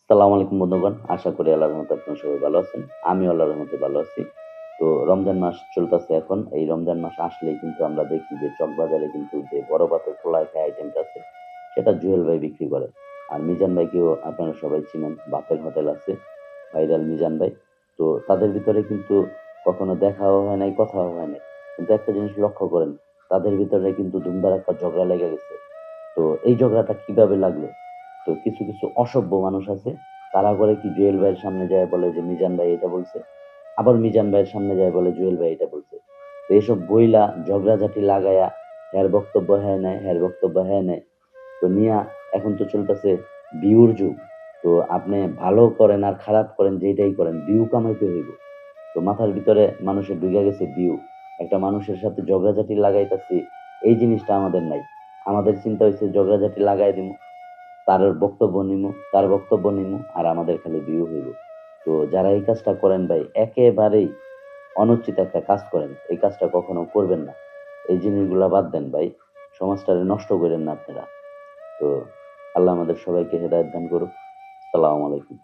সালাম আলাইকুম বন্ধুগণ। আশা করি আল্লাহর রহমতে আপনারা সবাই ভালো আছেন। আমিও আল্লাহর রহমতে ভালো আছি। তো রমজান মাস চলতেছে এখন। এই রমজান মাস আসলেই কিন্তু আমরা দেখি যে চকবাজারে কিন্তু যে বড় পাতের পোলাও খাওয়া আইটেমটা আছে, সেটা জুয়েল ভাই বিক্রি করে। আর মিজান ভাইকেও আপনারা সবাই চিনেন। বাপের হোটেল আছে, ভাইরাল মিজান ভাই। তো তাদের ভিতরে কিন্তু কখনো দেখাও হয় নাই, কথাও হয় নাই। কিন্তু একটা জিনিস লক্ষ্য করেন, তাদের ভিতরে কিন্তু ধুমধারাক্কা ঝগড়া লেগে গেছে। তো এই ঝগড়াটা কিভাবে লাগলো? তো কিছু অসভ্য মানুষ আছে, তারা করে কি জুয়েল ভাইয়ের সামনে যায় বলে যে মিজান ভাই এটা বলছে, আবার মিজান ভাইয়ের সামনে যায় বলে জুয়েল ভাই এটা বলছে। তো এসব বইলা ঝগড়াঝাটি লাগায়া হ্যার বক্তব্য হ্যাঁ নেয়, হ্যার বক্তব্য হ্যাঁ নেয়। তো নিয়া এখন তো চলতেছে ভিউর যুগ। তো আপনি ভালো করেন আর খারাপ করেন, যেটাই করেন ভিউ কামাইতে হইব। তো মাথার ভিতরে মানুষের ঢুকে গেছে ভিউ। একটা মানুষের সাথে ঝগড়াঝাটি লাগাইতাছি, এই জিনিসটা আমাদের নাই। আমাদের চিন্তা হয়েছে ঝগড়াঝাটি লাগাই দিব, তার বক্তব্য নিমু, তার বক্তব্য নিমু, আর আমাদের খালি ভিউ হইব। তো যারা এই কাজটা করেন ভাই, একেবারেই অনুচিত একটা কাজ করেন। এই কাজটা কখনো করবেন না। এই জিনিসগুলা বাদ দেন ভাই। সমাজটারে নষ্ট করেন না আপনারা। তো আল্লাহ আমাদের সবাইকে হেদায়েত দান করুক। আসসালামু আলাইকুম।